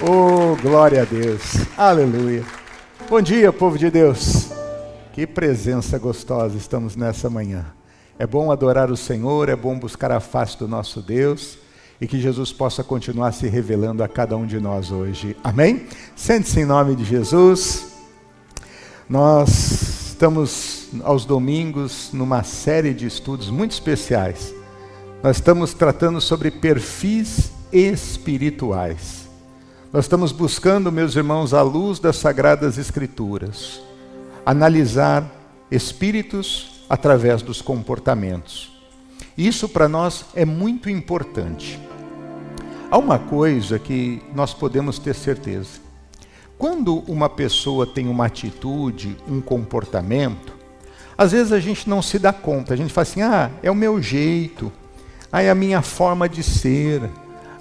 Oh, glória a Deus. Aleluia. Bom dia, povo de Deus. Que presença gostosa estamos nessa manhã. É bom adorar o Senhor, é bom buscar a face do nosso Deus e que Jesus possa continuar se revelando a cada um de nós hoje. Amém? Sente-se em nome de Jesus. Nós estamos aos domingos numa série de estudos muito especiais. Nós estamos tratando sobre perfis espirituais. Nós estamos buscando, meus irmãos, à luz das Sagradas Escrituras, analisar espíritos através dos comportamentos. Isso para nós é muito importante. Há uma coisa que nós podemos ter certeza. Quando uma pessoa tem uma atitude, um comportamento, às vezes a gente não se dá conta. A gente fala assim, é o meu jeito, é a minha forma de ser.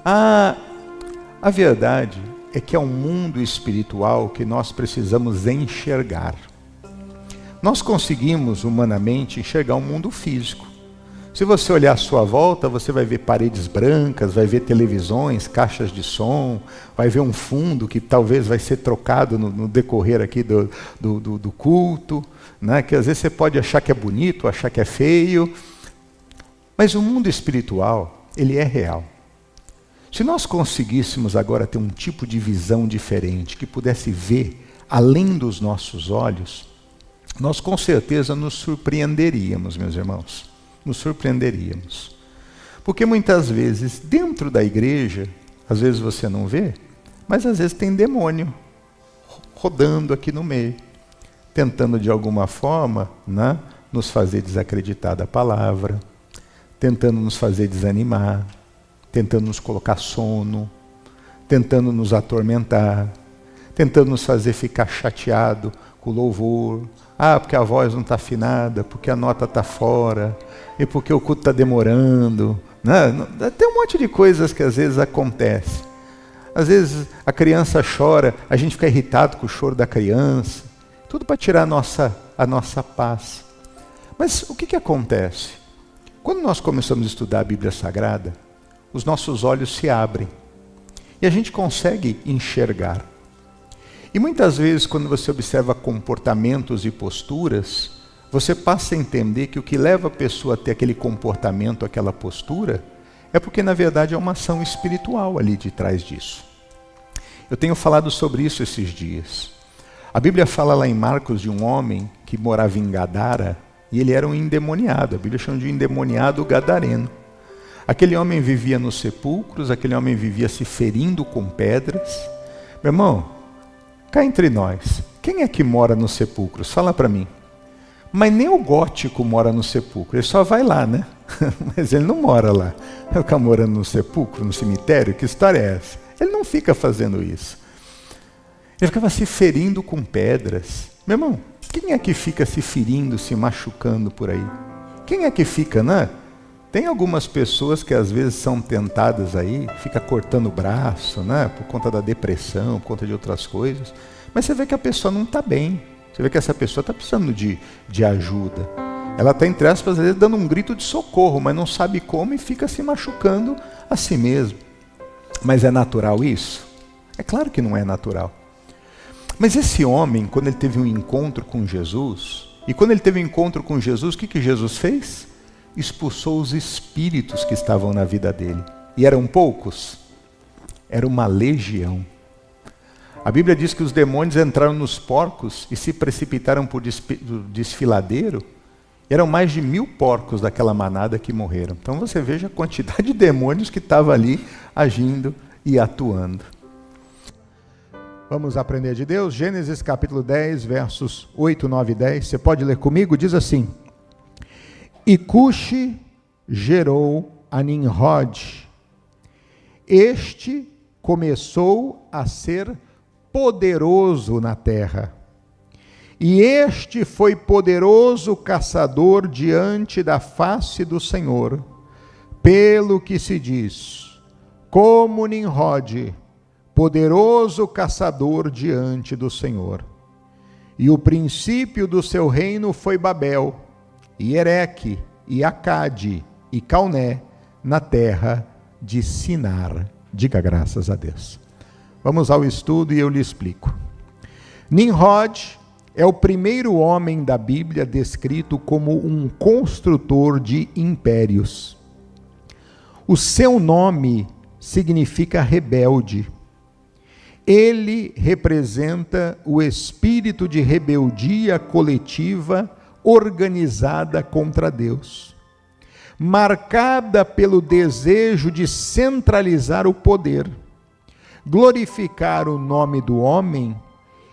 A verdade é que é um mundo espiritual que nós precisamos enxergar. Nós conseguimos humanamente enxergar um mundo físico. Se você olhar à sua volta, você vai ver paredes brancas, vai ver televisões, caixas de som, vai ver um fundo que talvez vai ser trocado no decorrer aqui do culto, né? Que às vezes você pode achar que é bonito, achar que é feio, mas o mundo espiritual, ele é real. Se nós conseguíssemos agora ter um tipo de visão diferente, que pudesse ver além dos nossos olhos, nós com certeza nos surpreenderíamos, meus irmãos. Nos surpreenderíamos. Porque muitas vezes, dentro da igreja, às vezes você não vê, mas às vezes tem demônio rodando aqui no meio, tentando de alguma forma, né, nos fazer desacreditar da palavra, tentando nos fazer desanimar, tentando nos colocar sono, tentando nos atormentar, tentando nos fazer ficar chateado com o louvor. Porque a voz não está afinada, porque a nota está fora, e porque o culto está demorando. Né? Tem um monte de coisas que às vezes acontecem. Às vezes a criança chora, a gente fica irritado com o choro da criança. Tudo para tirar a nossa paz. Mas o que acontece? Quando nós começamos a estudar a Bíblia Sagrada, os nossos olhos se abrem e a gente consegue enxergar. E muitas vezes, quando você observa comportamentos e posturas, você passa a entender que o que leva a pessoa a ter aquele comportamento, aquela postura, é porque na verdade é uma ação espiritual ali de trás disso. Eu tenho falado sobre isso esses dias. A Bíblia fala lá em Marcos de um homem que morava em Gadara e ele era um endemoniado. A Bíblia chama de endemoniado gadareno. Aquele homem vivia nos sepulcros, aquele homem vivia se ferindo com pedras. Meu irmão, cá entre nós, quem é que mora nos sepulcros? Fala para mim. Mas nem o gótico mora no sepulcro, ele só vai lá, né? Mas ele não mora lá. Vai ficar morando no sepulcro, no cemitério? Que história é essa? Ele não fica fazendo isso. Ele ficava se ferindo com pedras. Meu irmão, quem é que fica se ferindo, se machucando por aí? Quem é que fica, né? Tem algumas pessoas que às vezes são tentadas aí, fica cortando o braço, né, por conta da depressão, por conta de outras coisas. Mas você vê que a pessoa não está bem. Você vê que essa pessoa está precisando de ajuda. Ela está, entre aspas, às vezes dando um grito de socorro, mas não sabe como e fica se machucando a si mesmo. Mas é natural isso? É claro que não é natural. Mas esse homem, quando ele teve um encontro com Jesus, e quando ele teve um encontro com Jesus, o que Jesus fez? Expulsou os espíritos que estavam na vida dele. E eram poucos? Era uma legião. A Bíblia diz que os demônios entraram nos porcos e se precipitaram por desfiladeiro. Eram mais de 1000 porcos daquela manada que morreram. Então você veja a quantidade de demônios que estava ali agindo e atuando. Vamos aprender de Deus? Gênesis capítulo 10, versos 8, 9 e 10. Você pode ler comigo? Diz assim: E Cuxi gerou a Nimrod. Este começou a ser poderoso na terra. E este foi poderoso caçador diante da face do Senhor. Pelo que se diz, como Nimrod, poderoso caçador diante do Senhor. E o princípio do seu reino foi Babel, e Ereque, e Acade, e Calné, na terra de Sinar. Diga graças a Deus. Vamos ao estudo e eu lhe explico. Nimrod é o primeiro homem da Bíblia descrito como um construtor de impérios. O seu nome significa rebelde. Ele representa o espírito de rebeldia coletiva organizada contra Deus, marcada pelo desejo de centralizar o poder, glorificar o nome do homem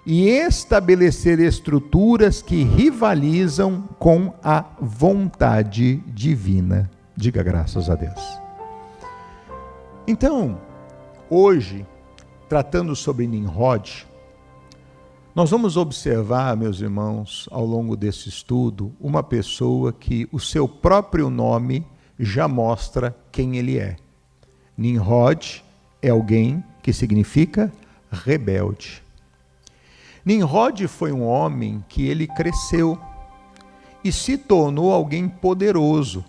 e estabelecer estruturas que rivalizam com a vontade divina. Diga graças a Deus. Então, hoje, tratando sobre Nimrod, nós vamos observar, meus irmãos, ao longo desse estudo, uma pessoa que o seu próprio nome já mostra quem ele é. Nimrod é alguém que significa rebelde. Nimrod foi um homem que ele cresceu e se tornou alguém poderoso.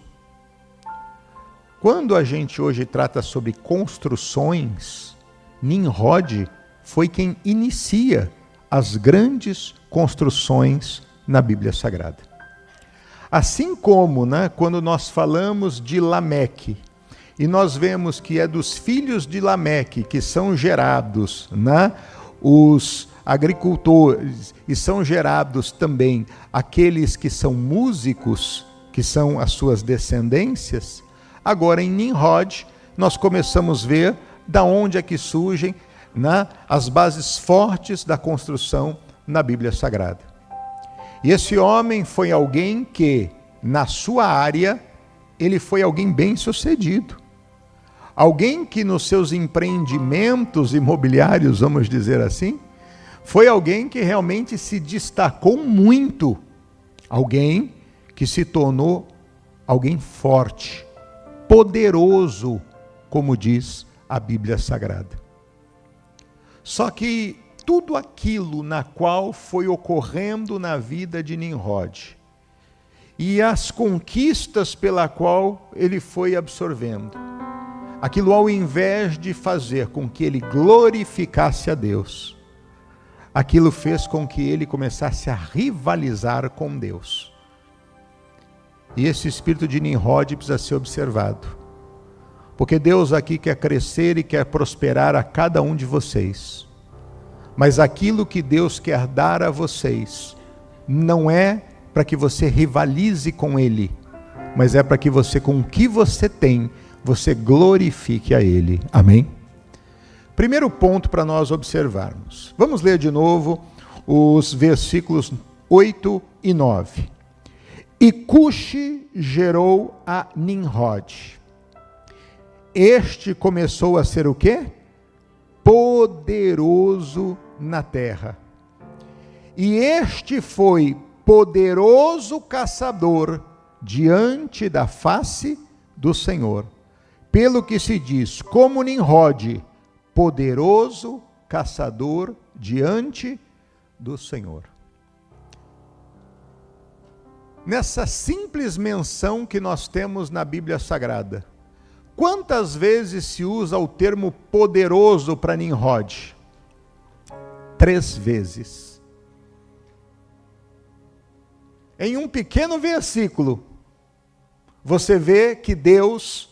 Quando a gente hoje trata sobre construções, Nimrod foi quem inicia as grandes construções na Bíblia Sagrada. Assim como, quando nós falamos de Lameque, e nós vemos que é dos filhos de Lameque que são gerados os agricultores, e são gerados também aqueles que são músicos, que são as suas descendências. Agora em Nimrod nós começamos a ver da onde é que surgem as bases fortes da construção na Bíblia Sagrada. E esse homem foi alguém que, na sua área, ele foi alguém bem-sucedido. Alguém que nos seus empreendimentos imobiliários, vamos dizer assim, foi alguém que realmente se destacou muito. Alguém que se tornou alguém forte, poderoso, como diz a Bíblia Sagrada. Só que tudo aquilo na qual foi ocorrendo na vida de Nimrod e as conquistas pela qual ele foi absorvendo, aquilo ao invés de fazer com que ele glorificasse a Deus, aquilo fez com que ele começasse a rivalizar com Deus. E esse espírito de Nimrod precisa ser observado, porque Deus aqui quer crescer e quer prosperar a cada um de vocês. Mas aquilo que Deus quer dar a vocês não é para que você rivalize com Ele, mas é para que você, com o que você tem, você glorifique a Ele. Amém? Primeiro ponto para nós observarmos. Vamos ler de novo os versículos 8 e 9. E Cuxi gerou a Nimrod. Este começou a ser o quê? Poderoso na terra. E este foi poderoso caçador diante da face do Senhor. Pelo que se diz, como Nimrod, poderoso caçador diante do Senhor. Nessa simples menção que nós temos na Bíblia Sagrada, quantas vezes se usa o termo poderoso para Nimrod? 3 vezes. Em um pequeno versículo, você vê que Deus,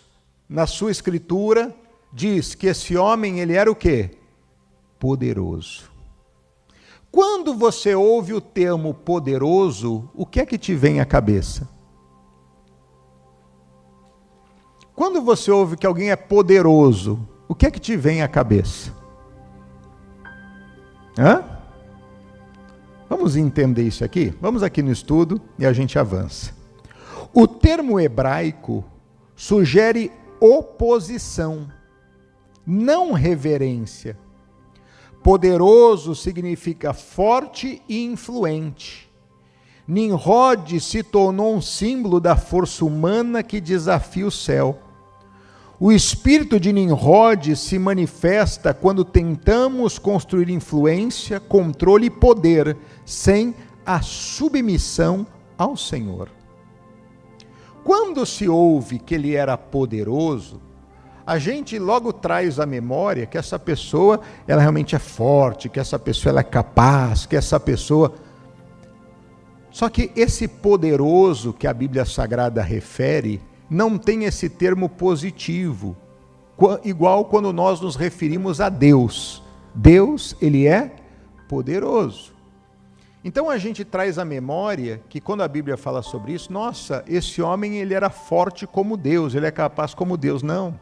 na sua escritura, diz que esse homem, ele era o quê? Poderoso. Quando você ouve o termo poderoso, o que é que te vem à cabeça? Quando você ouve que alguém é poderoso, o que é que te vem à cabeça? Vamos entender isso aqui? Vamos aqui no estudo e a gente avança. O termo hebraico sugere oposição, não reverência. Poderoso significa forte e influente. Nimrod se tornou um símbolo da força humana que desafia o céu. O espírito de Nimrod se manifesta quando tentamos construir influência, controle e poder sem a submissão ao Senhor. Quando se ouve que ele era poderoso, a gente logo traz à memória que essa pessoa, ela realmente é forte, que essa pessoa ela é capaz, que essa pessoa... Só que esse poderoso que a Bíblia Sagrada refere, não tem esse termo positivo, igual quando nós nos referimos a Deus. Deus, ele é poderoso. Então a gente traz à memória que quando a Bíblia fala sobre isso, nossa, esse homem ele era forte como Deus, ele é capaz como Deus. Não.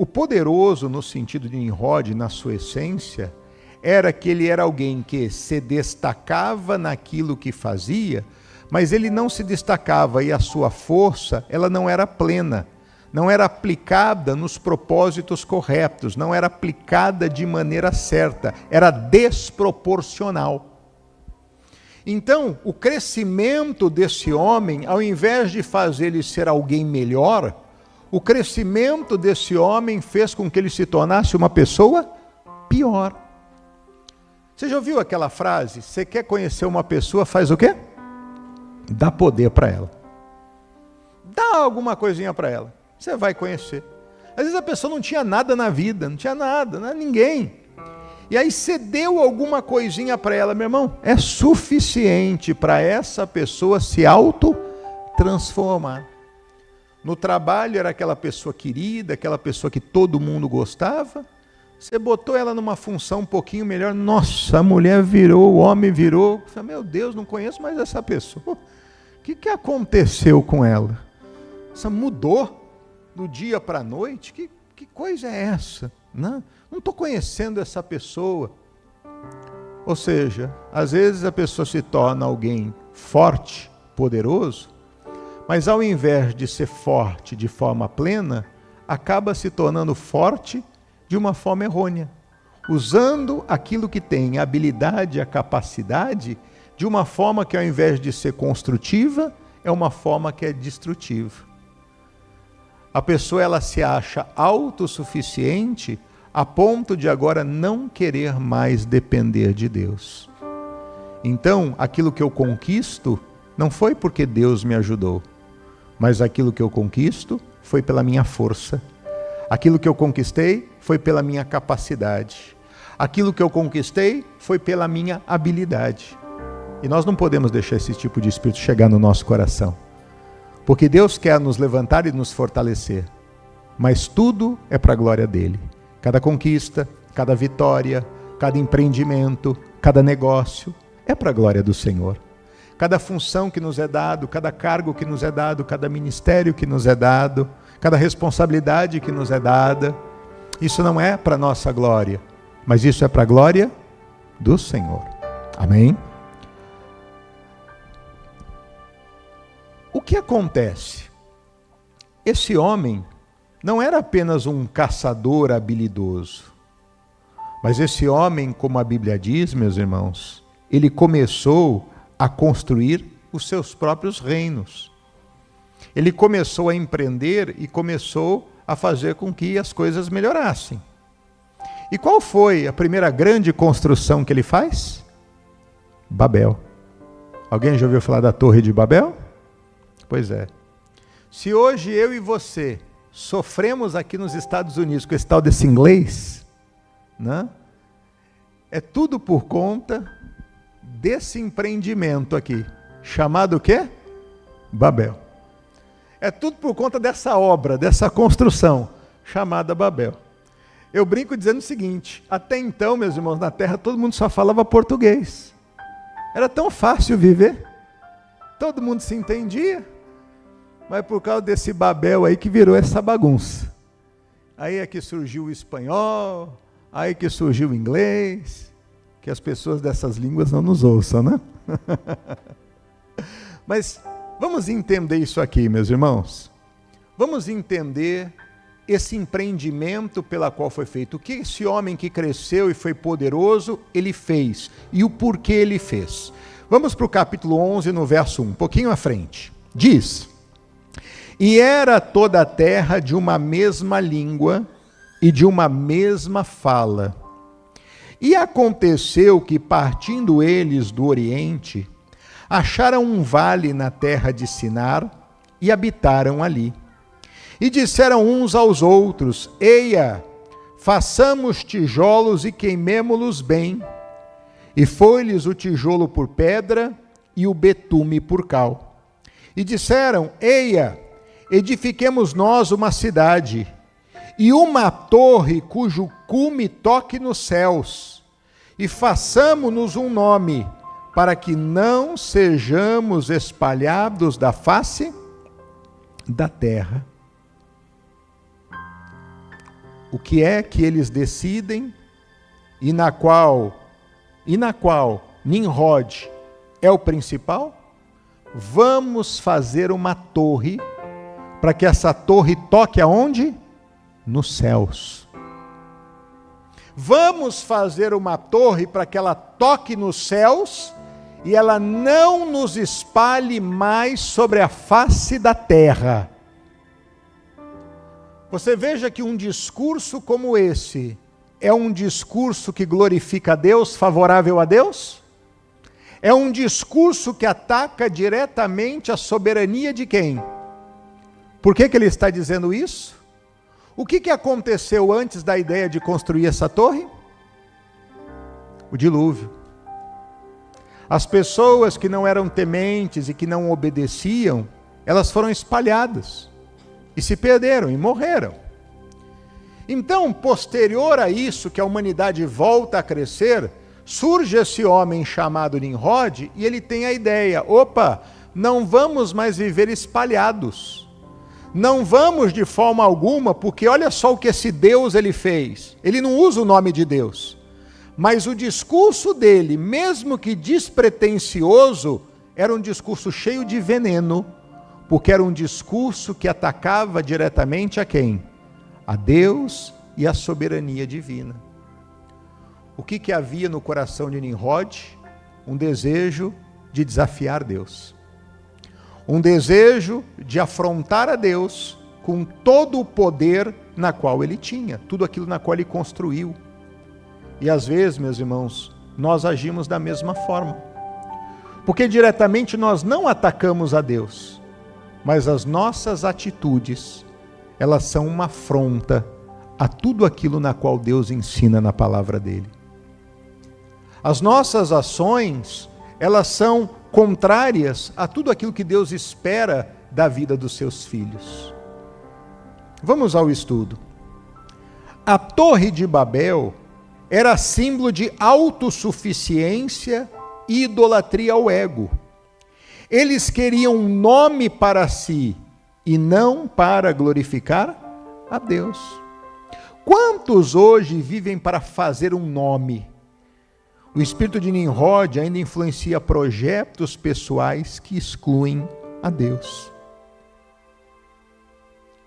O poderoso, no sentido de Nimrod, na sua essência, era que ele era alguém que se destacava naquilo que fazia, mas ele não se destacava e a sua força, ela não era plena, não era aplicada nos propósitos corretos, não era aplicada de maneira certa, era desproporcional. Então, o crescimento desse homem, ao invés de fazer ele ser alguém melhor, o crescimento desse homem fez com que ele se tornasse uma pessoa pior. Você já ouviu aquela frase? Você quer conhecer uma pessoa, faz o quê? Dá poder para ela. Dá alguma coisinha para ela. Você vai conhecer. Às vezes a pessoa não tinha nada na vida, não tinha nada, não era ninguém. E aí você deu alguma coisinha para ela, meu irmão, é suficiente para essa pessoa se auto-transformar. No trabalho era aquela pessoa querida, aquela pessoa que todo mundo gostava. Você botou ela numa função um pouquinho melhor, nossa, a mulher virou, o homem virou. Meu Deus, não conheço mais essa pessoa. O que aconteceu com ela? Essa mudou do dia para a noite? Que coisa é essa? Não estou conhecendo essa pessoa. Ou seja, às vezes a pessoa se torna alguém forte, poderoso, mas ao invés de ser forte de forma plena, acaba se tornando forte de uma forma errônea, usando aquilo que tem, a habilidade, a capacidade, de uma forma que ao invés de ser construtiva, é uma forma que é destrutiva. A pessoa ela se acha autossuficiente a ponto de agora não querer mais depender de Deus. Então, aquilo que eu conquisto não foi porque Deus me ajudou, mas aquilo que eu conquisto foi pela minha força. Aquilo que eu conquistei foi pela minha capacidade. Aquilo que eu conquistei foi pela minha habilidade. E nós não podemos deixar esse tipo de espírito chegar no nosso coração. Porque Deus quer nos levantar e nos fortalecer. Mas tudo é para a glória dele. Cada conquista, cada vitória, cada empreendimento, cada negócio é para a glória do Senhor. Cada função que nos é dado, cada cargo que nos é dado, cada ministério que nos é dado, cada responsabilidade que nos é dada, isso não é para a nossa glória, mas isso é para a glória do Senhor. Amém? O que acontece? Esse homem não era apenas um caçador habilidoso, mas esse homem, como a Bíblia diz, meus irmãos, ele começou a construir os seus próprios reinos. Ele começou a empreender e começou a fazer com que as coisas melhorassem. E qual foi a primeira grande construção que ele faz? Babel. Alguém já ouviu falar da Torre de Babel? Pois é. Se hoje eu e você sofremos aqui nos Estados Unidos com esse tal desse inglês, né? É tudo por conta desse empreendimento aqui, chamado o quê? Babel. É tudo por conta dessa obra, dessa construção, chamada Babel. Eu brinco dizendo o seguinte, até então, meus irmãos, na terra todo mundo só falava português. Era tão fácil viver, todo mundo se entendia, mas por causa desse Babel aí que virou essa bagunça. Aí é que surgiu o espanhol, aí que surgiu o inglês, que as pessoas dessas línguas não nos ouçam, né? Mas vamos entender isso aqui, meus irmãos. Vamos entender esse empreendimento pela qual foi feito. O que esse homem que cresceu e foi poderoso, ele fez. E o porquê ele fez. Vamos para o capítulo 11, no verso 1, um pouquinho à frente. Diz: E era toda a terra de uma mesma língua e de uma mesma fala. E aconteceu que, partindo eles do Oriente, acharam um vale na terra de Sinar e habitaram ali. E disseram uns aos outros: eia, façamos tijolos e queimemo-los bem. E foi-lhes o tijolo por pedra e o betume por cal. E disseram: eia, edifiquemos nós uma cidade, e uma torre cujo cume toque nos céus, e façamo-nos um nome, para que não sejamos espalhados da face da terra. O que é que eles decidem, e na qual Nimrod é o principal? Vamos fazer uma torre, para que essa torre toque aonde? Nos céus. Vamos fazer uma torre para que ela toque nos céus e ela não nos espalhe mais sobre a face da terra. Você veja que um discurso como esse é um discurso que glorifica a Deus, favorável a Deus? É um discurso que ataca diretamente a soberania de quem? Por que ele está dizendo isso? O que aconteceu antes da ideia de construir essa torre? O dilúvio. As pessoas que não eram tementes e que não obedeciam, elas foram espalhadas e se perderam e morreram. Então, posterior a isso, que a humanidade volta a crescer, surge esse homem chamado Nimrod e ele tem a ideia: opa, não vamos mais viver espalhados. Não vamos de forma alguma, porque olha só o que esse Deus ele fez. Ele não usa o nome de Deus, mas o discurso dele, mesmo que despretensioso, era um discurso cheio de veneno, porque era um discurso que atacava diretamente a quem? A Deus e a soberania divina. O que havia no coração de Nimrod? Um desejo de desafiar Deus. Um desejo de afrontar a Deus com todo o poder na qual ele tinha, tudo aquilo na qual ele construiu. E às vezes, meus irmãos, nós agimos da mesma forma. Porque diretamente nós não atacamos a Deus, mas as nossas atitudes, elas são uma afronta a tudo aquilo na qual Deus ensina na palavra dele. As nossas ações, elas são contrárias a tudo aquilo que Deus espera da vida dos seus filhos. Vamos ao estudo. A Torre de Babel era símbolo de autossuficiência e idolatria ao ego. Eles queriam um nome para si e não para glorificar a Deus. Quantos hoje vivem para fazer um nome? O espírito de Nimrod ainda influencia projetos pessoais que excluem a Deus.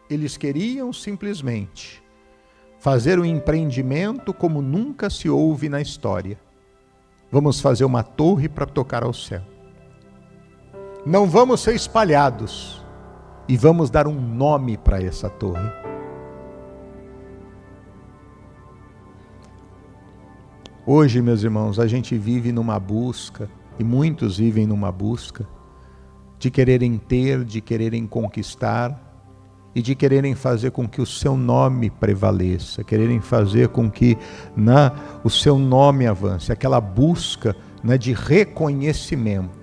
Eles queriam simplesmente fazer um empreendimento como nunca se houve na história. Vamos fazer uma torre para tocar ao céu. Não vamos ser espalhados e vamos dar um nome para essa torre. Hoje, meus irmãos, a gente vive numa busca, e muitos vivem numa busca, de quererem ter, de quererem conquistar, e de quererem fazer com que o seu nome prevaleça, quererem fazer com que o seu nome avance, aquela busca de reconhecimento.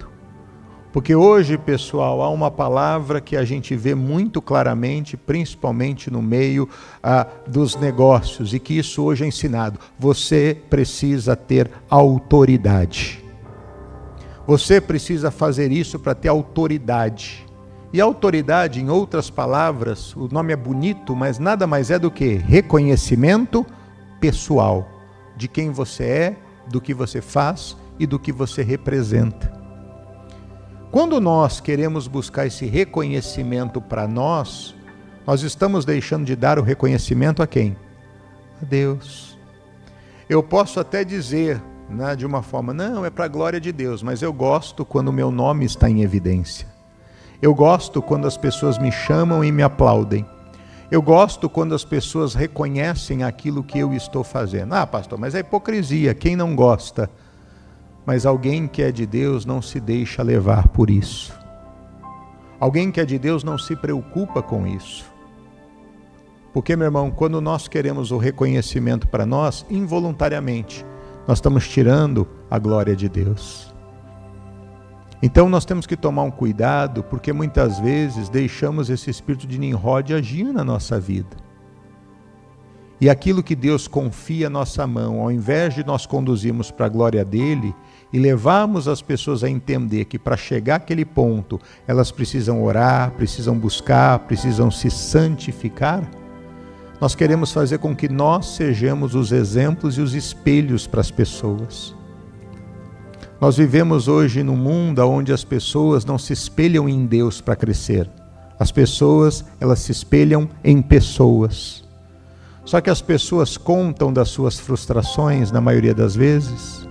Porque hoje, pessoal, há uma palavra que a gente vê muito claramente, principalmente no meio dos negócios, e que isso hoje é ensinado. Você precisa ter autoridade. Você precisa fazer isso para ter autoridade. E autoridade, em outras palavras, o nome é bonito, mas nada mais é do que reconhecimento pessoal de quem você é, do que você faz e do que você representa. Quando nós queremos buscar esse reconhecimento para nós estamos deixando de dar o reconhecimento a quem? A Deus. Eu posso até dizer, de uma forma, não, é para a glória de Deus, mas eu gosto quando o meu nome está em evidência. Eu gosto quando as pessoas me chamam e me aplaudem. Eu gosto quando as pessoas reconhecem aquilo que eu estou fazendo. Ah, pastor, mas é hipocrisia, quem não gosta? Mas alguém que é de Deus não se deixa levar por isso. Alguém que é de Deus não se preocupa com isso. Porque, meu irmão, quando nós queremos o reconhecimento para nós, involuntariamente, nós estamos tirando a glória de Deus. Então nós temos que tomar um cuidado, porque muitas vezes deixamos esse espírito de Nimrod agir na nossa vida. E aquilo que Deus confia à nossa mão, ao invés de nós conduzirmos para a glória dele e levarmos as pessoas a entender que para chegar àquele ponto, elas precisam orar, precisam buscar, precisam se santificar, nós queremos fazer com que nós sejamos os exemplos e os espelhos para as pessoas. Nós vivemos hoje num mundo onde as pessoas não se espelham em Deus para crescer. As pessoas, elas se espelham em pessoas. Só que as pessoas contam das suas frustrações, na maioria das vezes,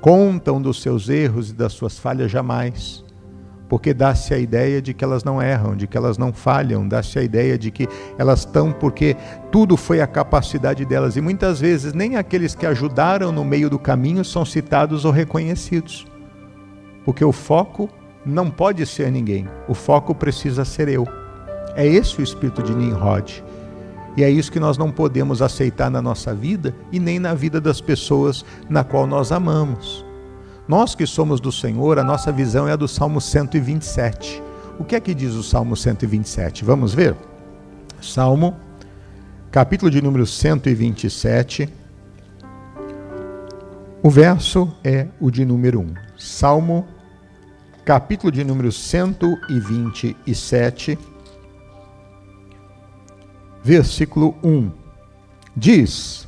contam dos seus erros e das suas falhas jamais, porque dá-se a ideia de que elas não erram, de que elas não falham, dá-se a ideia de que elas estão porque tudo foi a capacidade delas, e muitas vezes nem aqueles que ajudaram no meio do caminho são citados ou reconhecidos, porque o foco não pode ser ninguém, o foco precisa ser eu. É esse o espírito de Nimrod. E é isso que nós não podemos aceitar na nossa vida e nem na vida das pessoas na qual nós amamos. Nós que somos do Senhor, a nossa visão é a do Salmo 127. O que é que diz o Salmo 127? Vamos ver? Salmo, capítulo de número 127. O verso é o de número 1. Salmo, capítulo de número 127. Versículo 1, diz: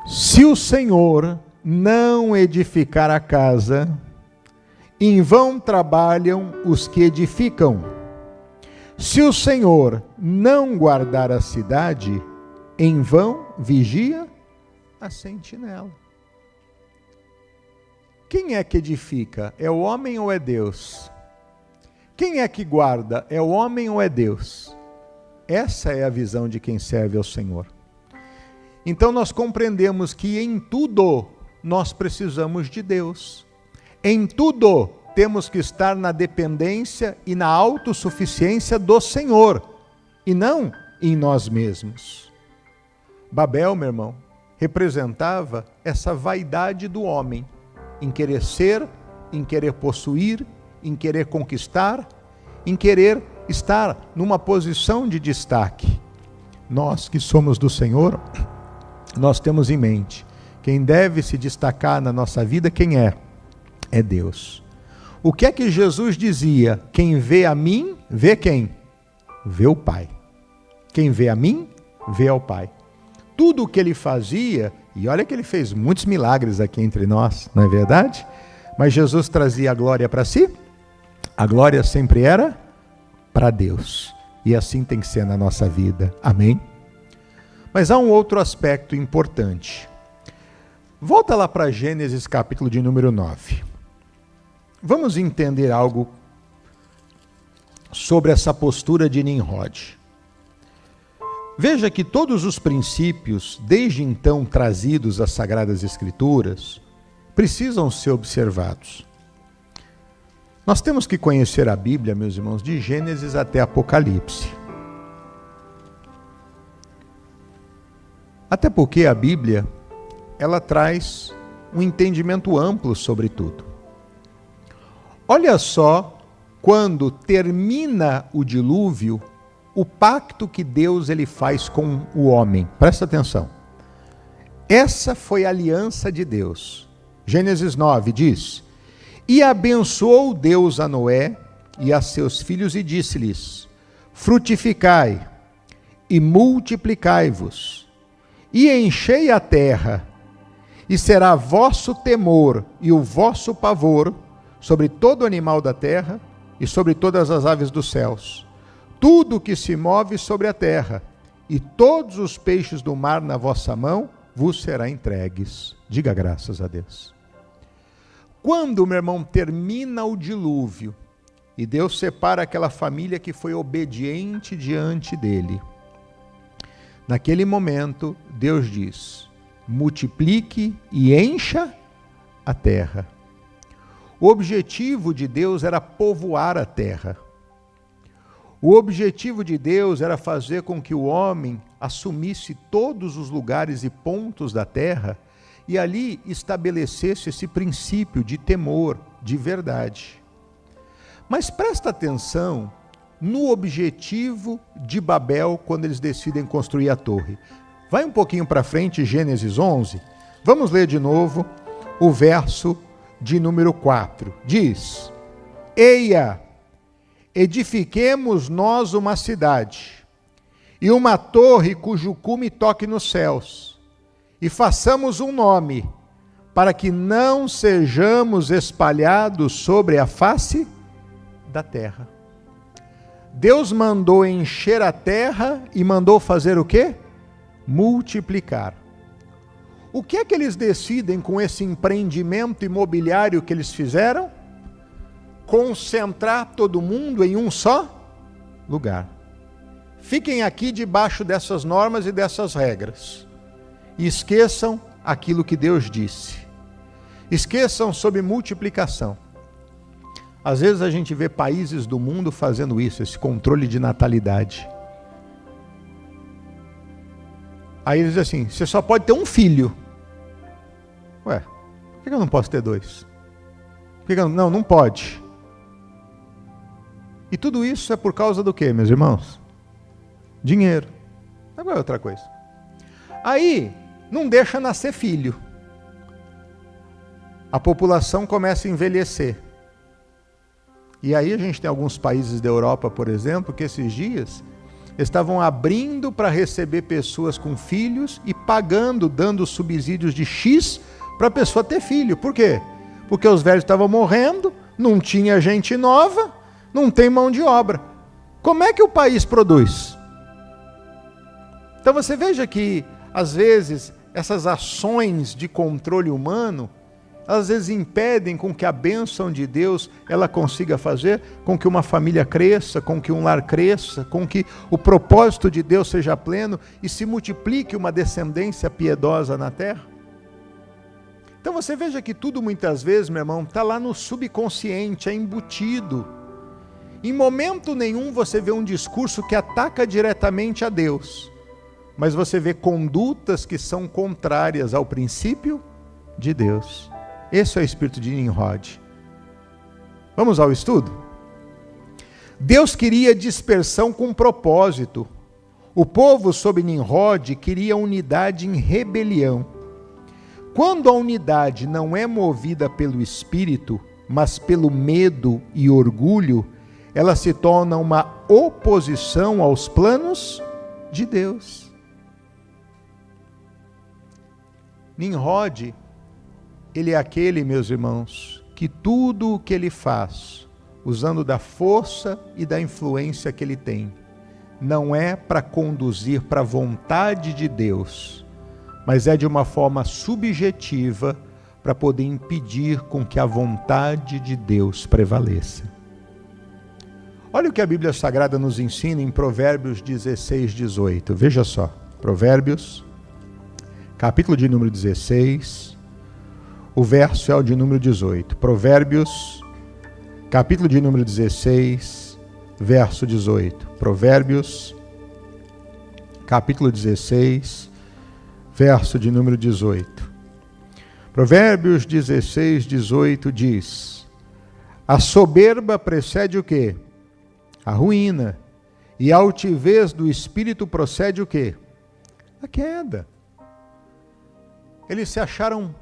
se o Senhor não edificar a casa, em vão trabalham os que edificam. Se o Senhor não guardar a cidade, em vão vigia a sentinela. Quem é que edifica? É o homem ou é Deus? Quem é que guarda? É o homem ou é Deus? Essa é a visão de quem serve ao Senhor. Então nós compreendemos que em tudo nós precisamos de Deus. Em tudo temos que estar na dependência e na autossuficiência do Senhor, e não em nós mesmos. Babel, meu irmão, representava essa vaidade do homem, em querer ser, em querer possuir, em querer conquistar, em querer estar numa posição de destaque. Nós que somos do Senhor, nós temos em mente, quem deve se destacar na nossa vida, quem é? É Deus. O que é que Jesus dizia? Quem vê a mim, vê quem? Vê o Pai. Quem vê a mim, vê ao Pai. Tudo o que ele fazia, e olha que ele fez muitos milagres aqui entre nós, não é verdade? Mas Jesus trazia a glória para si, a glória sempre era para Deus. E assim tem que ser na nossa vida. Amém? Mas há um outro aspecto importante. Volta lá para Gênesis capítulo de número 9. Vamos entender algo sobre essa postura de Nimrod. Veja que todos os princípios, desde então trazidos às Sagradas Escrituras, precisam ser observados. Nós temos que conhecer a Bíblia, meus irmãos, de Gênesis até Apocalipse. Até porque a Bíblia, ela traz um entendimento amplo sobre tudo. Olha só, quando termina o dilúvio, o pacto que Deus ele faz com o homem. Presta atenção. Essa foi a aliança de Deus. Gênesis 9 diz: e abençoou Deus a Noé e a seus filhos e disse-lhes: frutificai e multiplicai-vos e enchei a terra, e será vosso temor e o vosso pavor sobre todo animal da terra e sobre todas as aves dos céus, tudo que se move sobre a terra, e todos os peixes do mar na vossa mão vos será entregues. Diga graças a Deus. Quando, meu irmão, termina o dilúvio, e Deus separa aquela família que foi obediente diante dele, naquele momento, Deus diz: multiplique e encha a terra. O objetivo de Deus era povoar a terra. O objetivo de Deus era fazer com que o homem assumisse todos os lugares e pontos da terra e ali estabelecesse esse princípio de temor, de verdade. Mas presta atenção no objetivo de Babel quando eles decidem construir a torre. Vai um pouquinho para frente, Gênesis 11. Vamos ler de novo o verso de número 4. Diz: Eia, edifiquemos nós uma cidade, e uma torre cujo cume toque nos céus, e façamos um nome, para que não sejamos espalhados sobre a face da terra. Deus mandou encher a terra e mandou fazer o quê? Multiplicar. O que é que eles decidem com esse empreendimento imobiliário que eles fizeram? Concentrar todo mundo em um só lugar. Fiquem aqui debaixo dessas normas e dessas regras. E esqueçam aquilo que Deus disse. Esqueçam sobre multiplicação. Às vezes a gente vê países do mundo fazendo isso, esse controle de natalidade. Aí eles dizem assim, você só pode ter um filho. Ué, por que eu não posso ter dois? Não pode. E tudo isso é por causa do quê, meus irmãos? Dinheiro. Agora é outra coisa. Aí, não deixa nascer filho. A população começa a envelhecer. E aí a gente tem alguns países da Europa, por exemplo, que esses dias estavam abrindo para receber pessoas com filhos e pagando, dando subsídios de X para a pessoa ter filho. Por quê? Porque os velhos estavam morrendo, não tinha gente nova, não tem mão de obra. Como é que o país produz? Então você veja que, às vezes, essas ações de controle humano, às vezes impedem com que a bênção de Deus ela consiga fazer com que uma família cresça, com que um lar cresça, com que o propósito de Deus seja pleno e se multiplique uma descendência piedosa na terra. Então você veja que tudo muitas vezes, meu irmão, está lá no subconsciente, é embutido. Em momento nenhum você vê um discurso que ataca diretamente a Deus, mas você vê condutas que são contrárias ao princípio de Deus. Esse é o espírito de Nimrod. Vamos ao estudo? Deus queria dispersão com propósito. O povo sob Nimrod queria unidade em rebelião. Quando a unidade não é movida pelo espírito, mas pelo medo e orgulho, ela se torna uma oposição aos planos de Deus. Nimrod, ele é aquele, meus irmãos, que tudo o que ele faz, usando da força e da influência que ele tem, não é para conduzir para a vontade de Deus, mas é de uma forma subjetiva para poder impedir com que a vontade de Deus prevaleça. Olha o que a Bíblia Sagrada nos ensina em Provérbios 16, 18. Veja só, Provérbios, capítulo de número 16, o verso é o de número 18. Provérbios, capítulo de número 16, verso 18. Provérbios, capítulo 16, verso de número 18. Provérbios 16, 18 diz: a soberba precede o quê? A ruína. E a altivez do espírito procede o quê? A queda. Eles se acharam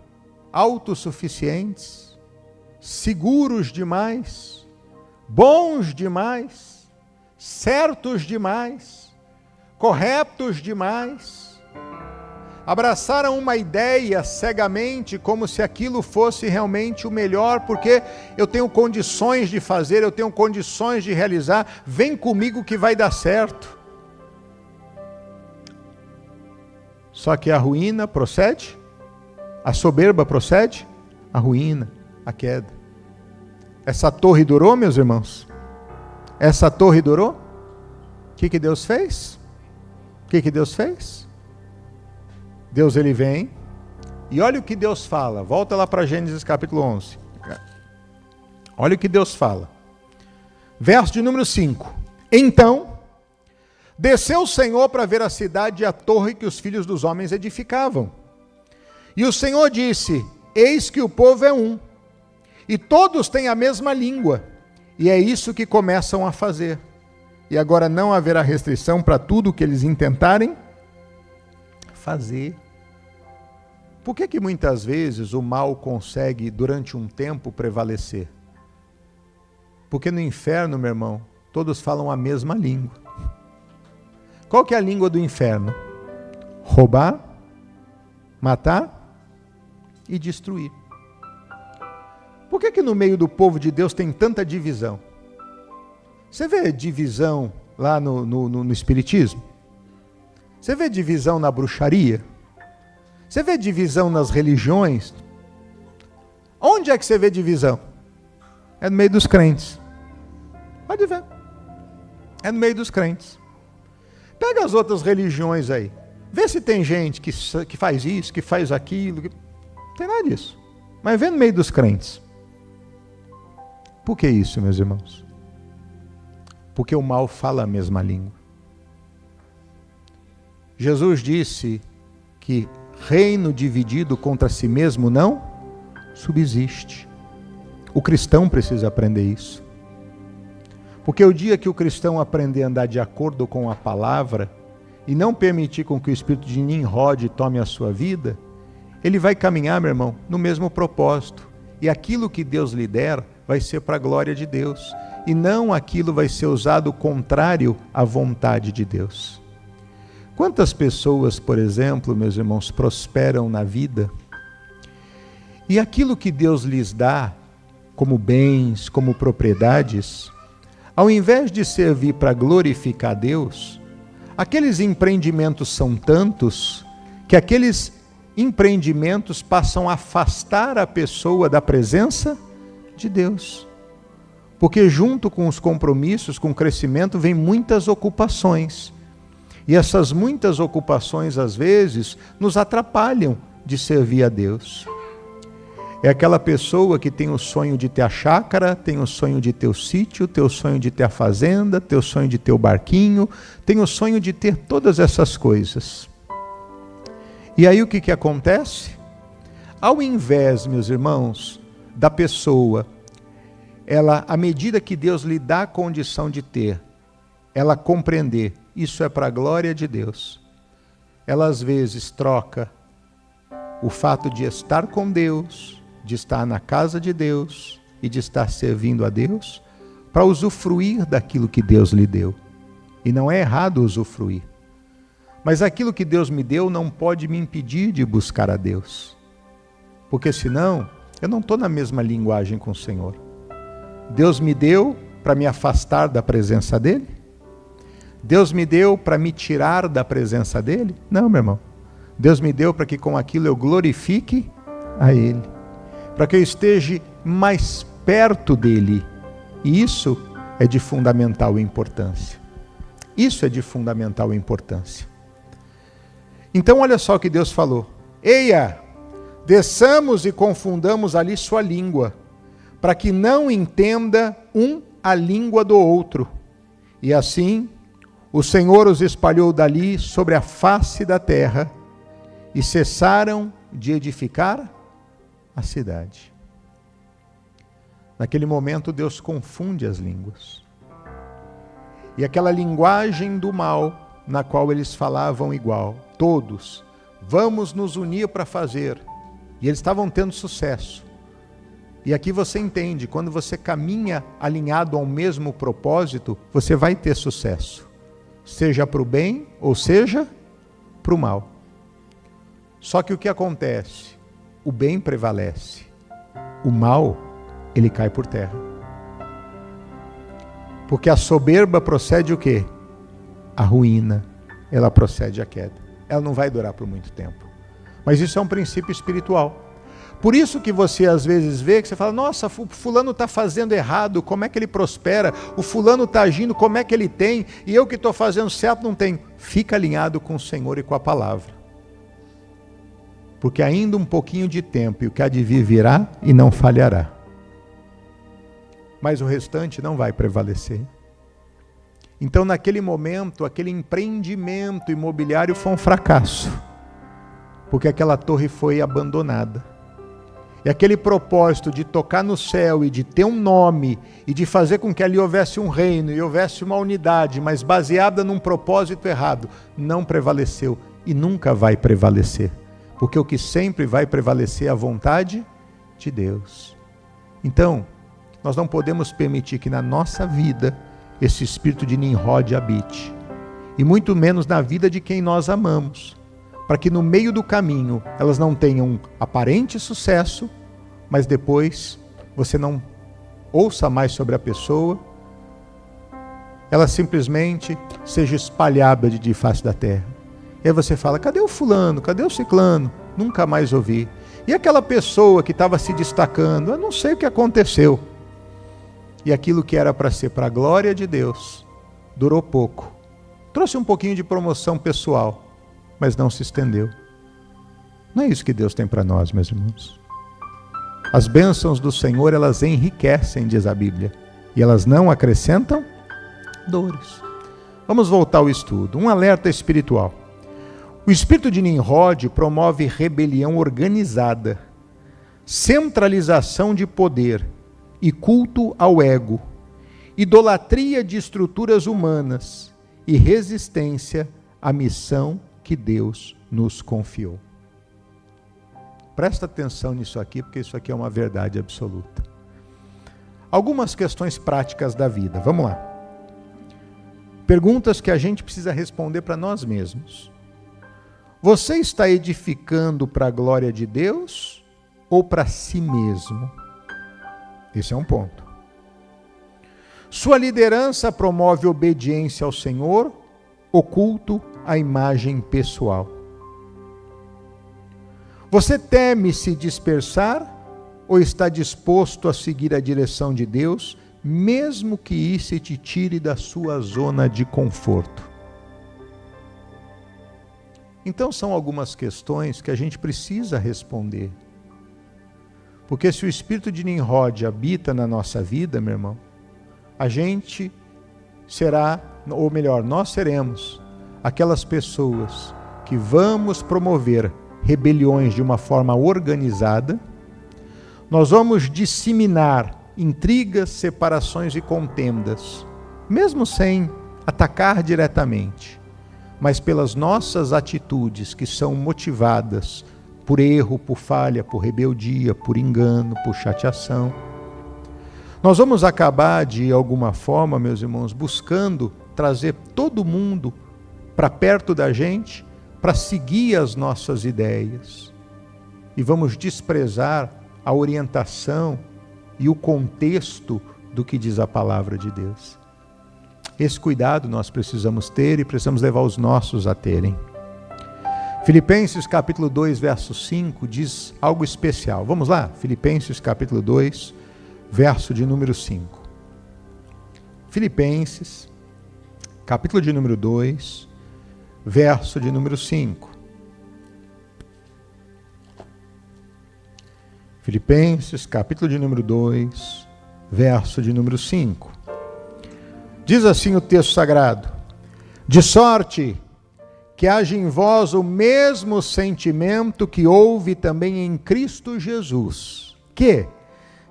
autossuficientes, seguros demais, bons demais, certos demais, corretos demais. Abraçaram uma ideia cegamente, como se aquilo fosse realmente o melhor, porque eu tenho condições de fazer, eu tenho condições de realizar, vem comigo que vai dar certo. Só que a ruína procede, a soberba procede, a ruína, a queda. Essa torre durou, meus irmãos? Essa torre durou? O que Deus fez? O que Deus fez? Deus ele vem, e olha o que Deus fala. Volta lá para Gênesis capítulo 11. Olha o que Deus fala. Verso de número 5. Então, desceu o Senhor para ver a cidade e a torre que os filhos dos homens edificavam. E o Senhor disse: eis que o povo é um, e todos têm a mesma língua, e é isso que começam a fazer. E agora não haverá restrição para tudo o que eles intentarem fazer. Por que muitas vezes o mal consegue, durante um tempo, prevalecer? Porque no inferno, meu irmão, todos falam a mesma língua. Qual que é a língua do inferno? Roubar, matar e destruir. Por que no meio do povo de Deus tem tanta divisão? Você vê divisão lá no Espiritismo? Você vê divisão na bruxaria? Você vê divisão nas religiões? Onde é que você vê divisão? É no meio dos crentes. Pode ver. É no meio dos crentes. Pega as outras religiões aí. Vê se tem gente que faz isso, que faz aquilo. Não tem nada disso. Mas vê no meio dos crentes. Por que isso, meus irmãos? Porque o mal fala a mesma língua. Jesus disse que reino dividido contra si mesmo não subsiste. O cristão precisa aprender isso. Porque o dia que o cristão aprender a andar de acordo com a palavra e não permitir com que o espírito de Nimrod tome a sua vida, ele vai caminhar, meu irmão, no mesmo propósito. E aquilo que Deus lhe der vai ser para a glória de Deus. E não aquilo vai ser usado contrário à vontade de Deus. Quantas pessoas, por exemplo, meus irmãos, prosperam na vida e aquilo que Deus lhes dá, como bens, como propriedades, ao invés de servir para glorificar Deus, aqueles empreendimentos são tantos que aqueles empreendimentos passam a afastar a pessoa da presença de Deus. Porque junto com os compromissos, com o crescimento, vem muitas ocupações. E essas muitas ocupações, às vezes, nos atrapalham de servir a Deus. É aquela pessoa que tem o sonho de ter a chácara, tem o sonho de ter o sítio, tem o sonho de ter a fazenda, tem o sonho de ter o barquinho, tem o sonho de ter todas essas coisas. E aí o que acontece? Ao invés, meus irmãos, da pessoa, ela, à medida que Deus lhe dá a condição de ter, ela compreender, isso é para a glória de Deus. Ela às vezes troca o fato de estar com Deus, de estar na casa de Deus e de estar servindo a Deus, para usufruir daquilo que Deus lhe deu. E não é errado usufruir. Mas aquilo que Deus me deu não pode me impedir de buscar a Deus. Porque senão, eu não estou na mesma linguagem com o Senhor. Deus me deu para me afastar da presença dEle? Deus me deu para me tirar da presença dEle? Não, meu irmão. Deus me deu para que com aquilo eu glorifique a Ele. Para que eu esteja mais perto dEle. E isso é de fundamental importância. Isso é de fundamental importância. Então olha só o que Deus falou. Eia, desçamos e confundamos ali sua língua, para que não entenda um a língua do outro. E assim, o Senhor os espalhou dali sobre a face da terra, e cessaram de edificar a cidade. Naquele momento, Deus confunde as línguas. E aquela linguagem do mal, na qual eles falavam igual, todos, vamos nos unir para fazer. E eles estavam tendo sucesso. E aqui você entende, quando você caminha alinhado ao mesmo propósito, você vai ter sucesso. Seja para o bem ou seja para o mal. Só que o que acontece? O bem prevalece. O mal, ele cai por terra. Porque a soberba procede o quê? A ruína. Ela procede a queda. Ela não vai durar por muito tempo. Mas isso é um princípio espiritual. Por isso que você às vezes vê que você fala, nossa, o fulano está fazendo errado, como é que ele prospera? O fulano está agindo, como é que ele tem? E eu que estou fazendo certo não tenho. Fica alinhado com o Senhor e com a palavra. Porque ainda um pouquinho de tempo e o que há de vir virá e não falhará. Mas o restante não vai prevalecer. Então, naquele momento, aquele empreendimento imobiliário foi um fracasso, porque aquela torre foi abandonada. E aquele propósito de tocar no céu e de ter um nome e de fazer com que ali houvesse um reino e houvesse uma unidade, mas baseada num propósito errado, não prevaleceu e nunca vai prevalecer. Porque o que sempre vai prevalecer é a vontade de Deus. Então, nós não podemos permitir que na nossa vida esse espírito de Nimrod habite, e muito menos na vida de quem nós amamos, para que no meio do caminho elas não tenham aparente sucesso, mas depois você não ouça mais sobre a pessoa, ela simplesmente seja espalhada de face da terra. E aí você fala, cadê o fulano, cadê o ciclano? Nunca mais ouvi. E aquela pessoa que estava se destacando, eu não sei o que aconteceu. E aquilo que era para ser para a glória de Deus, durou pouco. Trouxe um pouquinho de promoção pessoal, mas não se estendeu. Não é isso que Deus tem para nós, meus irmãos. As bênçãos do Senhor, elas enriquecem, diz a Bíblia, e elas não acrescentam dores. Vamos voltar ao estudo. Um alerta espiritual. O espírito de Nimrod promove rebelião organizada, centralização de poder e culto ao ego, idolatria de estruturas humanas e resistência à missão que Deus nos confiou. Presta atenção nisso aqui, porque isso aqui é uma verdade absoluta. Algumas questões práticas da vida, vamos lá. Perguntas que a gente precisa responder para nós mesmos. Você está edificando para a glória de Deus ou para si mesmo? Esse é um ponto. Sua liderança promove obediência ao Senhor ou culto à imagem pessoal? Você teme se dispersar ou está disposto a seguir a direção de Deus, mesmo que isso te tire da sua zona de conforto? Então são algumas questões que a gente precisa responder. Porque se o espírito de Nimrod habita na nossa vida, meu irmão, a gente será, ou melhor, nós seremos aquelas pessoas que vamos promover rebeliões de uma forma organizada, nós vamos disseminar intrigas, separações e contendas, mesmo sem atacar diretamente, mas pelas nossas atitudes que são motivadas por erro, por falha, por rebeldia, por engano, por chateação. Nós vamos acabar, de alguma forma, meus irmãos, buscando trazer todo mundo para perto da gente, para seguir as nossas ideias. E vamos desprezar a orientação e o contexto do que diz a palavra de Deus. Esse cuidado nós precisamos ter e precisamos levar os nossos a terem. Filipenses capítulo 2, verso 5 diz algo especial. Vamos lá? Filipenses capítulo 2, verso de número 5. Filipenses, capítulo de número 2, verso de número 5. Filipenses, capítulo de número 2, verso de número 5. Diz assim o texto sagrado: de sorte que haja em vós o mesmo sentimento que houve também em Cristo Jesus, que,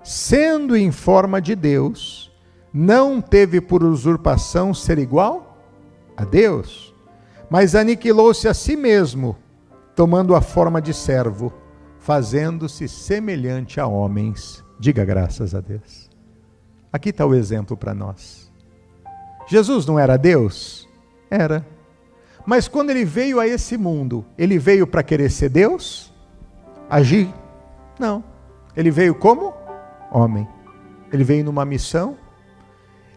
sendo em forma de Deus, não teve por usurpação ser igual a Deus, mas aniquilou-se a si mesmo, tomando a forma de servo, fazendo-se semelhante a homens. Diga graças a Deus. Aqui está o exemplo para nós. Jesus não era Deus? Era. Mas quando ele veio a esse mundo, ele veio para querer ser Deus? Agir? Não. Ele veio como homem. Ele veio numa missão.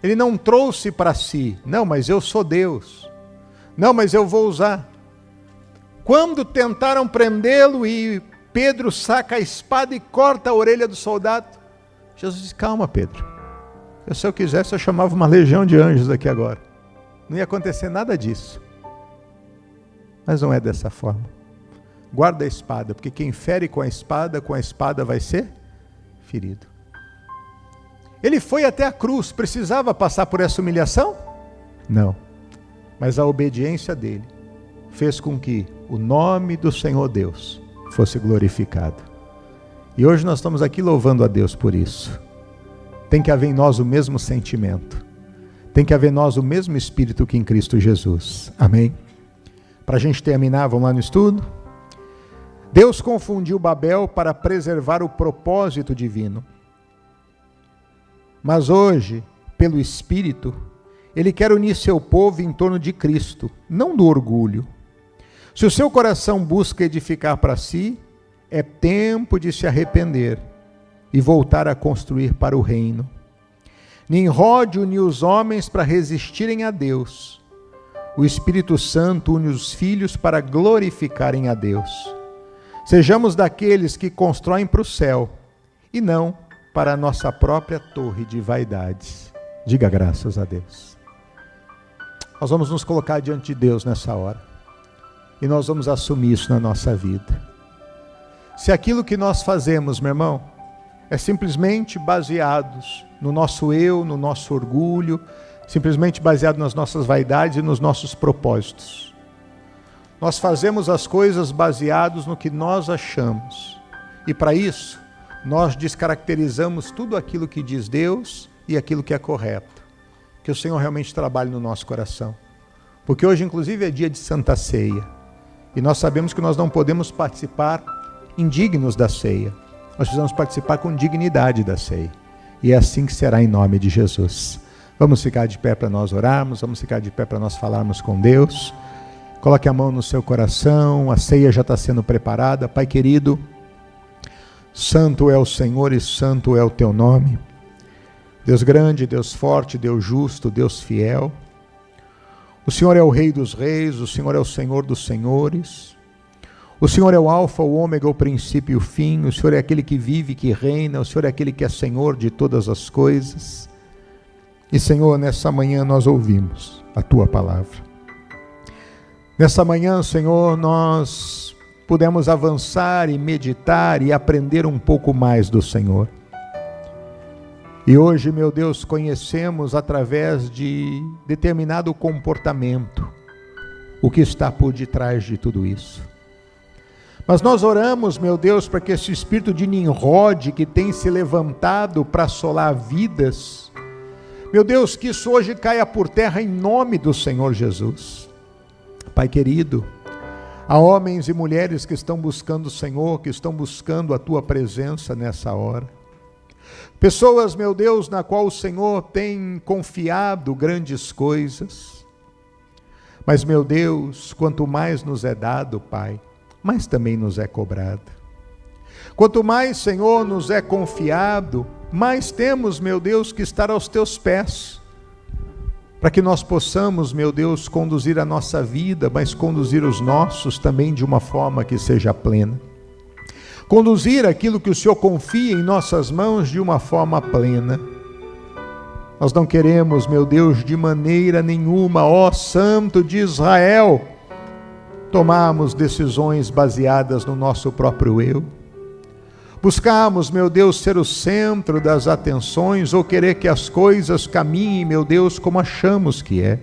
Ele não trouxe para si, não, mas eu sou Deus. Não, mas eu vou usar. Quando tentaram prendê-lo e Pedro saca a espada e corta a orelha do soldado, Jesus disse: calma, Pedro. Se eu quisesse, eu chamava uma legião de anjos aqui agora. Não ia acontecer nada disso. Mas não é dessa forma. Guarda a espada, porque quem fere com a espada vai ser ferido. Ele foi até a cruz, precisava passar por essa humilhação? Não. Mas a obediência dele fez com que o nome do Senhor Deus fosse glorificado. E hoje nós estamos aqui louvando a Deus por isso. Tem que haver em nós o mesmo sentimento. Tem que haver em nós o mesmo Espírito que em Cristo Jesus. Amém? Para a gente terminar, vamos lá no estudo? Deus confundiu Babel para preservar o propósito divino. Mas hoje, pelo Espírito, Ele quer unir seu povo em torno de Cristo, não do orgulho. Se o seu coração busca edificar para si, é tempo de se arrepender e voltar a construir para o reino. Nimrod uniu os homens para resistirem a Deus. O Espírito Santo une os filhos para glorificarem a Deus. Sejamos daqueles que constroem para o céu e não para a nossa própria torre de vaidades. Diga graças a Deus. Nós vamos nos colocar diante de Deus nessa hora. E nós vamos assumir isso na nossa vida. Se aquilo que nós fazemos, meu irmão, é simplesmente baseados no nosso eu, no nosso orgulho, simplesmente baseado nas nossas vaidades e nos nossos propósitos. Nós fazemos as coisas baseados no que nós achamos. E para isso, nós descaracterizamos tudo aquilo que diz Deus e aquilo que é correto. Que o Senhor realmente trabalhe no nosso coração. Porque hoje, inclusive, é dia de Santa Ceia. E nós sabemos que nós não podemos participar indignos da ceia. Nós precisamos participar com dignidade da ceia. E é assim que será em nome de Jesus. Vamos ficar de pé para nós orarmos, vamos ficar de pé para nós falarmos com Deus. Coloque a mão no seu coração, a ceia já está sendo preparada. Pai querido, santo é o Senhor e santo é o teu nome. Deus grande, Deus forte, Deus justo, Deus fiel. O Senhor é o Rei dos reis, o Senhor é o Senhor dos senhores. O Senhor é o alfa, o ômega, o princípio e o fim. O Senhor é aquele que vive, que reina. O Senhor é aquele que é Senhor de todas as coisas. E Senhor, nessa manhã nós ouvimos a Tua palavra. Nessa manhã, Senhor, nós pudemos avançar e meditar e aprender um pouco mais do Senhor. E hoje, meu Deus, conhecemos através de determinado comportamento o que está por detrás de tudo isso. Mas nós oramos, meu Deus, para que esse espírito de Nimrod que tem se levantado para assolar vidas, meu Deus, que isso hoje caia por terra em nome do Senhor Jesus. Pai querido, há homens e mulheres que estão buscando o Senhor, que estão buscando a Tua presença nessa hora. Pessoas, meu Deus, na qual o Senhor tem confiado grandes coisas. Mas, meu Deus, quanto mais nos é dado, Pai, mais também nos é cobrado. Quanto mais, Senhor, nos é confiado, mais temos, meu Deus, que estar aos Teus pés, para que nós possamos, meu Deus, conduzir a nossa vida, mas conduzir os nossos também de uma forma que seja plena. Conduzir aquilo que o Senhor confia em nossas mãos de uma forma plena. Nós não queremos, meu Deus, de maneira nenhuma, ó Santo de Israel, tomarmos decisões baseadas no nosso próprio eu. Buscarmos, meu Deus, ser o centro das atenções ou querer que as coisas caminhem, meu Deus, como achamos que é.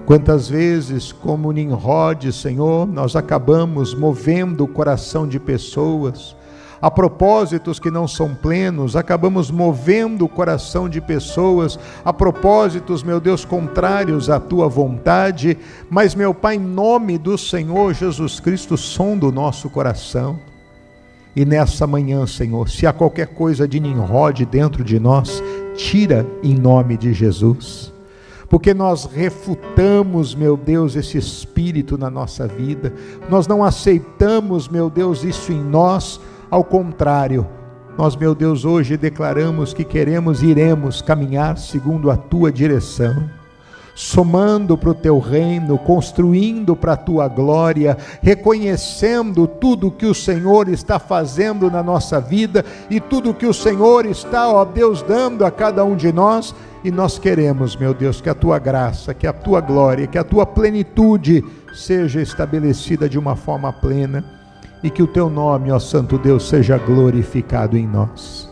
Quantas vezes, como Nimrod, Senhor, nós acabamos movendo o coração de pessoas a propósitos que não são plenos, acabamos movendo o coração de pessoas a propósitos, meu Deus, contrários à Tua vontade, mas, meu Pai, em nome do Senhor Jesus Cristo, sonda o nosso coração. E nessa manhã, Senhor, se há qualquer coisa de Nimrod dentro de nós, tira em nome de Jesus. Porque nós refutamos, meu Deus, esse espírito na nossa vida. Nós não aceitamos, meu Deus, isso em nós. Ao contrário, nós, meu Deus, hoje declaramos que queremos e iremos caminhar segundo a Tua direção, somando para o Teu reino, construindo para a Tua glória, reconhecendo tudo que o Senhor está fazendo na nossa vida e tudo que o Senhor está, ó Deus, dando a cada um de nós. E nós queremos, meu Deus, que a Tua graça, que a Tua glória, que a Tua plenitude seja estabelecida de uma forma plena e que o Teu nome, ó Santo Deus, seja glorificado em nós.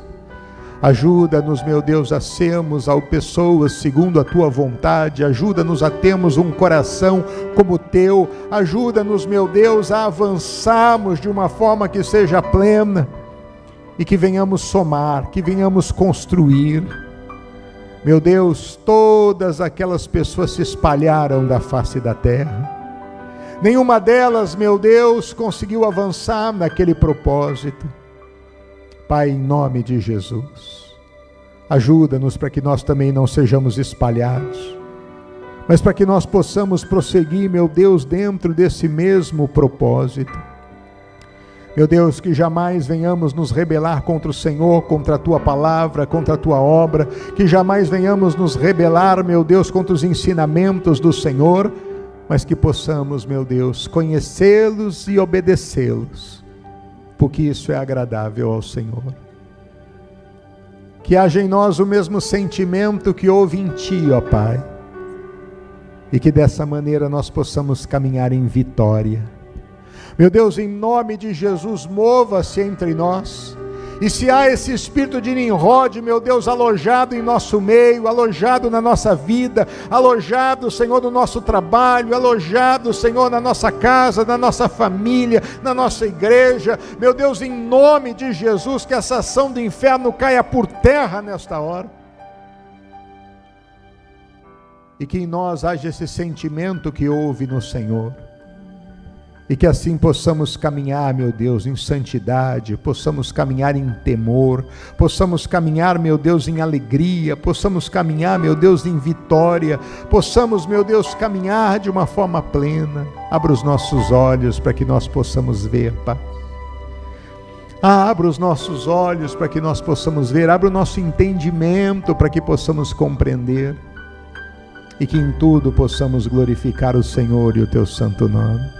Ajuda-nos, meu Deus, a sermos pessoas segundo a Tua vontade. Ajuda-nos a termos um coração como o Teu. Ajuda-nos, meu Deus, a avançarmos de uma forma que seja plena e que venhamos somar, que venhamos construir. Meu Deus, todas aquelas pessoas se espalharam da face da terra. Nenhuma delas, meu Deus, conseguiu avançar naquele propósito. Pai, em nome de Jesus, ajuda-nos para que nós também não sejamos espalhados, mas para que nós possamos prosseguir, meu Deus, dentro desse mesmo propósito. Meu Deus, que jamais venhamos nos rebelar contra o Senhor, contra a Tua palavra, contra a Tua obra, que jamais venhamos nos rebelar, meu Deus, contra os ensinamentos do Senhor, mas que possamos, meu Deus, conhecê-los e obedecê-los, porque isso é agradável ao Senhor. Que haja em nós o mesmo sentimento que houve em Ti, ó Pai, e que dessa maneira nós possamos caminhar em vitória. Meu Deus, em nome de Jesus, mova-se entre nós. E se há esse espírito de Nimrod, meu Deus, alojado em nosso meio, alojado na nossa vida, alojado, Senhor, no nosso trabalho, alojado, Senhor, na nossa casa, na nossa família, na nossa igreja, meu Deus, em nome de Jesus, que essa ação do inferno caia por terra nesta hora. E que em nós haja esse sentimento que houve no Senhor. E que assim possamos caminhar, meu Deus, em santidade, possamos caminhar em temor, possamos caminhar, meu Deus, em alegria, possamos caminhar, meu Deus, em vitória, possamos, meu Deus, caminhar de uma forma plena. Abra os nossos olhos para que nós possamos ver, Pai. Abra os nossos olhos para que nós possamos ver, abra o nosso entendimento para que possamos compreender, e que em tudo possamos glorificar o Senhor e o Teu santo nome.